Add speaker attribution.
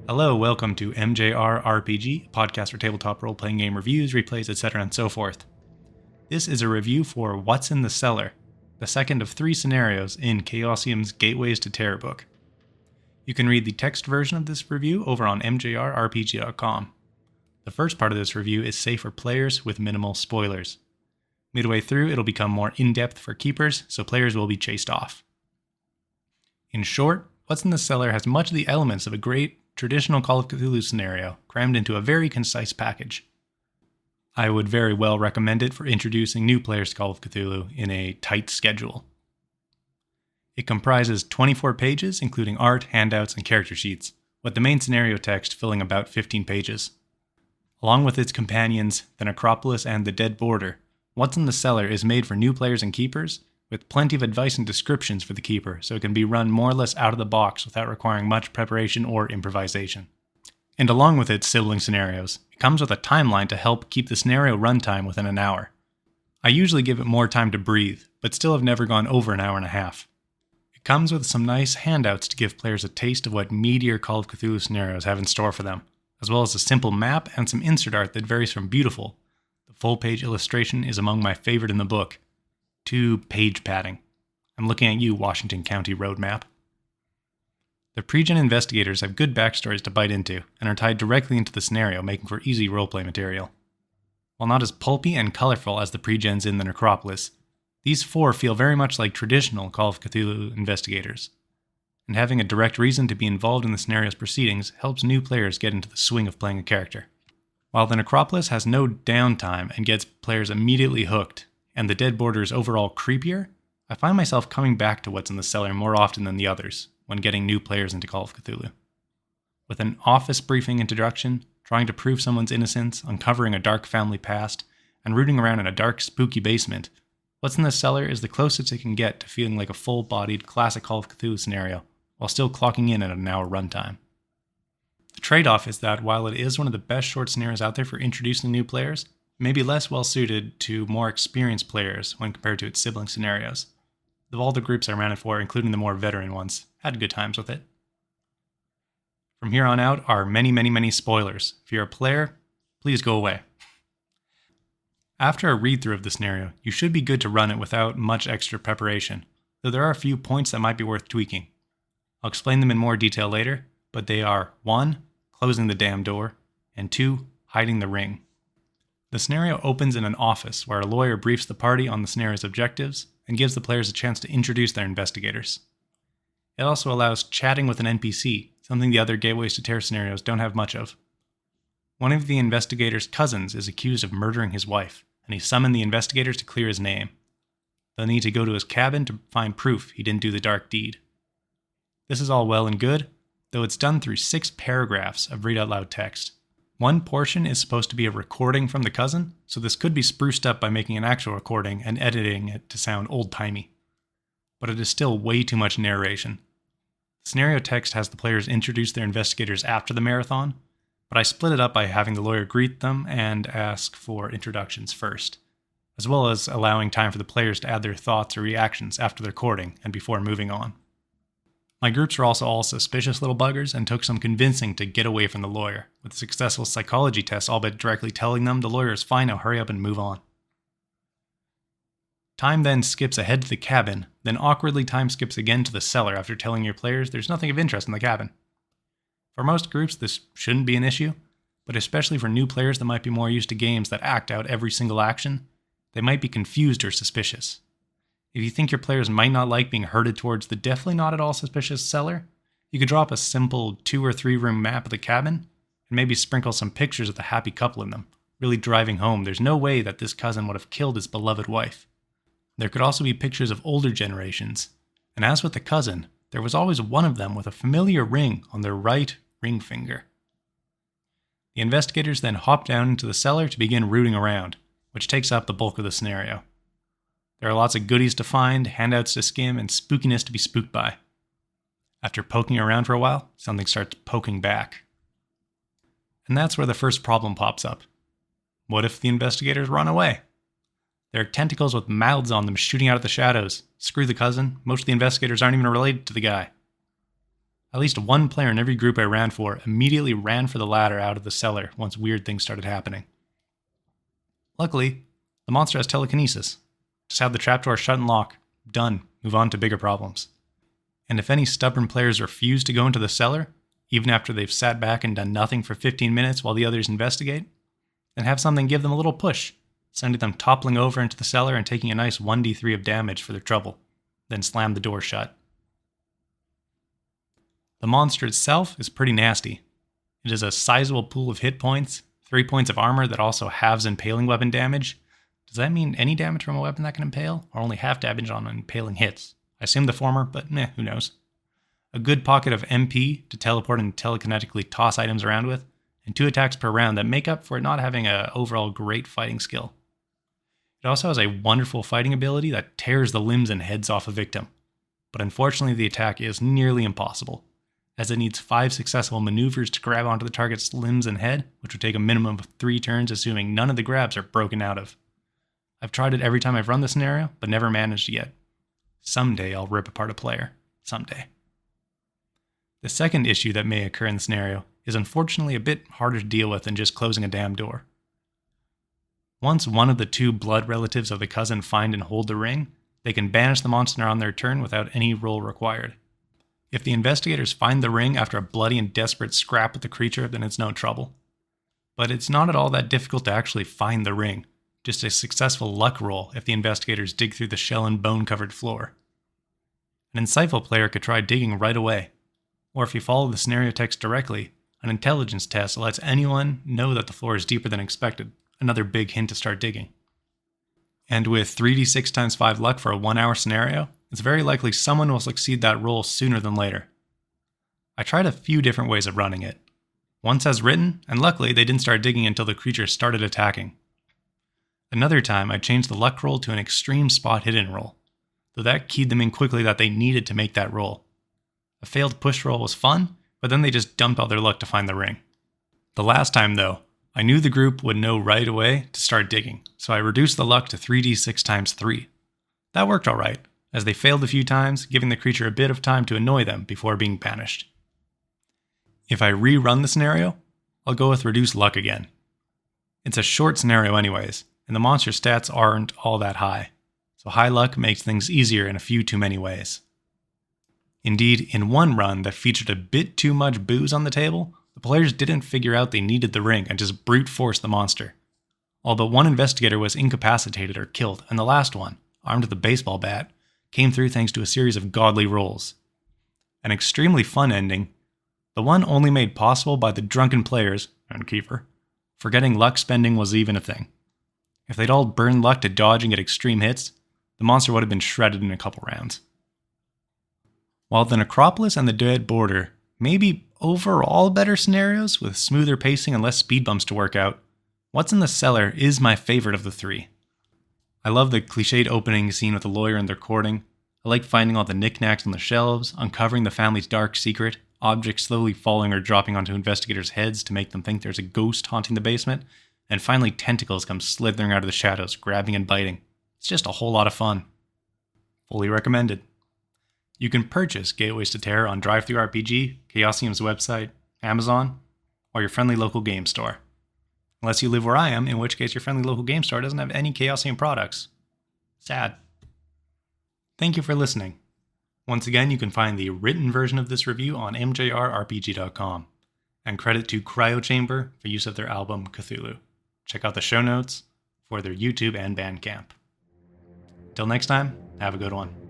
Speaker 1: Hello, welcome to MJR RPG, a podcast for tabletop role-playing game reviews, replays, etc. and so forth. This is a review for What's in the Cellar, the second of 3 scenarios in Chaosium's Gateways to Terror book. You can read the text version of this review over on mjrrpg.com. The first part of this review is safe for players with minimal spoilers. Midway through, it'll become more in-depth for keepers, so players will be chased off. In short, What's in the Cellar has much of the elements of a great traditional Call of Cthulhu scenario crammed into a very concise package. I would very well recommend it for introducing new players to Call of Cthulhu in a tight schedule. It comprises 24 pages, including art, handouts, and character sheets, with the main scenario text filling about 15 pages. Along with its companions, the Necropolis and the Dead Border, What's in the Cellar is made for new players and keepers, with plenty of advice and descriptions for the keeper, so it can be run more or less out of the box without requiring much preparation or improvisation. And along with its sibling scenarios, it comes with a timeline to help keep the scenario runtime within an hour. I usually give it more time to breathe, but still have never gone over an hour and a half. It comes with some nice handouts to give players a taste of what meatier Call of Cthulhu scenarios have in store for them, as well as a simple map and some insert art that varies from beautiful. The full-page illustration is among my favorite in the book. To page padding. I'm looking at you, Washington County Roadmap. The pre-gen investigators have good backstories to bite into, and are tied directly into the scenario, making for easy roleplay material. While not as pulpy and colorful as the pre-gens in the Necropolis, these 4 feel very much like traditional Call of Cthulhu investigators, and having a direct reason to be involved in the scenario's proceedings helps new players get into the swing of playing a character. While the Necropolis has no downtime and gets players immediately hooked, and the Dead Border is overall creepier, I find myself coming back to What's in the Cellar more often than the others when getting new players into Call of Cthulhu. With an office briefing introduction, trying to prove someone's innocence, uncovering a dark family past, and rooting around in a dark, spooky basement, What's in the Cellar is the closest it can get to feeling like a full-bodied classic Call of Cthulhu scenario, while still clocking in at an hour runtime. The trade-off is that while it is one of the best short scenarios out there for introducing new players, may be less well suited to more experienced players when compared to its sibling scenarios. Of all the groups I ran it for, including the more veteran ones, had good times with it. From here on out are many spoilers. If you're a player, please go away. After a read-through of the scenario, you should be good to run it without much extra preparation, though there are a few points that might be worth tweaking. I'll explain them in more detail later, but they are 1. Closing the damn door, and 2. Hiding the ring. The scenario opens in an office where a lawyer briefs the party on the scenario's objectives and gives the players a chance to introduce their investigators. It also allows chatting with an NPC, something the other Gateways to Terror scenarios don't have much of. One of the investigator's cousins is accused of murdering his wife, and he summoned the investigators to clear his name. They'll need to go to his cabin to find proof he didn't do the dark deed. This is all well and good, though it's done through 6 paragraphs of read-out-loud text. One portion is supposed to be a recording from the cousin, so this could be spruced up by making an actual recording and editing it to sound old-timey. But it is still way too much narration. The scenario text has the players introduce their investigators after the marathon, but I split it up by having the lawyer greet them and ask for introductions first, as well as allowing time for the players to add their thoughts or reactions after the recording and before moving on. My groups are also all suspicious little buggers and took some convincing to get away from the lawyer, with successful psychology tests all but directly telling them the lawyer is fine, now hurry up and move on. Time then skips ahead to the cabin, then awkwardly time skips again to the cellar after telling your players there's nothing of interest in the cabin. For most groups this shouldn't be an issue, but especially for new players that might be more used to games that act out every single action, they might be confused or suspicious. If you think your players might not like being herded towards the definitely not at all suspicious cellar, you could drop a simple 2 or 3 room map of the cabin, and maybe sprinkle some pictures of the happy couple in them, really driving home there's no way that this cousin would have killed his beloved wife. There could also be pictures of older generations, and as with the cousin, there was always one of them with a familiar ring on their right ring finger. The investigators then hop down into the cellar to begin rooting around, which takes up the bulk of the scenario. There are lots of goodies to find, handouts to skim, and spookiness to be spooked by. After poking around for a while, something starts poking back. And that's where the first problem pops up. What if the investigators run away? There are tentacles with mouths on them shooting out of the shadows. Screw the cousin, most of the investigators aren't even related to the guy. At least one player in every group I ran for immediately ran for the ladder out of the cellar once weird things started happening. Luckily, the monster has telekinesis. Just have the trapdoor shut and lock. Done. Move on to bigger problems. And if any stubborn players refuse to go into the cellar, even after they've sat back and done nothing for 15 minutes while the others investigate, then have something give them a little push, sending them toppling over into the cellar and taking a nice 1d3 of damage for their trouble, then slam the door shut. The monster itself is pretty nasty. It is a sizable pool of hit points, 3 points of armor that also halves impaling weapon damage. Does that mean any damage from a weapon that can impale, or only half damage on impaling hits? I assume the former, but who knows. A good pocket of MP to teleport and telekinetically toss items around with, and 2 attacks per round that make up for it not having an overall great fighting skill. It also has a wonderful fighting ability that tears the limbs and heads off a victim, but unfortunately the attack is nearly impossible, as it needs 5 successful maneuvers to grab onto the target's limbs and head, which would take a minimum of 3 turns assuming none of the grabs are broken out of. I've tried it every time I've run the scenario, but never managed yet. Someday I'll rip apart a player. Someday. The second issue that may occur in the scenario is unfortunately a bit harder to deal with than just closing a damn door. Once one of the 2 blood relatives of the cousin find and hold the ring, they can banish the monster on their turn without any roll required. If the investigators find the ring after a bloody and desperate scrap with the creature, then it's no trouble. But it's not at all that difficult to actually find the ring, just a successful luck roll if the investigators dig through the shell and bone-covered floor. An insightful player could try digging right away, or if you follow the scenario text directly, an intelligence test lets anyone know that the floor is deeper than expected, another big hint to start digging. And with 3d6 times 5 luck for a 1-hour scenario, it's very likely someone will succeed that roll sooner than later. I tried a few different ways of running it. Once as written, and luckily they didn't start digging until the creature started attacking. Another time I changed the luck roll to an extreme spot hidden roll, though that keyed them in quickly that they needed to make that roll. A failed push roll was fun, but then they just dumped all their luck to find the ring. The last time though, I knew the group would know right away to start digging, so I reduced the luck to 3d6 times 3. That worked alright, as they failed a few times, giving the creature a bit of time to annoy them before being banished. If I rerun the scenario, I'll go with reduced luck again. It's a short scenario anyways, and the monster stats aren't all that high, so high luck makes things easier in a few too many ways. Indeed, in one run that featured a bit too much booze on the table, the players didn't figure out they needed the ring and just brute forced the monster. All but one investigator was incapacitated or killed, and the last one, armed with a baseball bat, came through thanks to a series of godly rolls. An extremely fun ending, the one only made possible by the drunken players, and Kiefer, forgetting luck spending was even a thing. If they'd all burned luck to dodge and get extreme hits, the monster would have been shredded in a couple rounds. While the Necropolis and the Dead Border may be overall better scenarios with smoother pacing and less speed bumps to work out, What's in the Cellar is my favorite of the 3. I love the cliched opening scene with the lawyer and their courting. I like finding all the knickknacks on the shelves, uncovering the family's dark secret, objects slowly falling or dropping onto investigators' heads to make them think there's a ghost haunting the basement, and finally tentacles come slithering out of the shadows, grabbing and biting. It's just a whole lot of fun. Fully recommended. You can purchase Gateways to Terror on DriveThruRPG, Chaosium's website, Amazon, or your friendly local game store. Unless you live where I am, in which case your friendly local game store doesn't have any Chaosium products. Sad. Thank you for listening. Once again, you can find the written version of this review on mjrrpg.com, and credit to CryoChamber for use of their album Cthulhu. Check out the show notes for their YouTube and Bandcamp. Till next time, have a good one.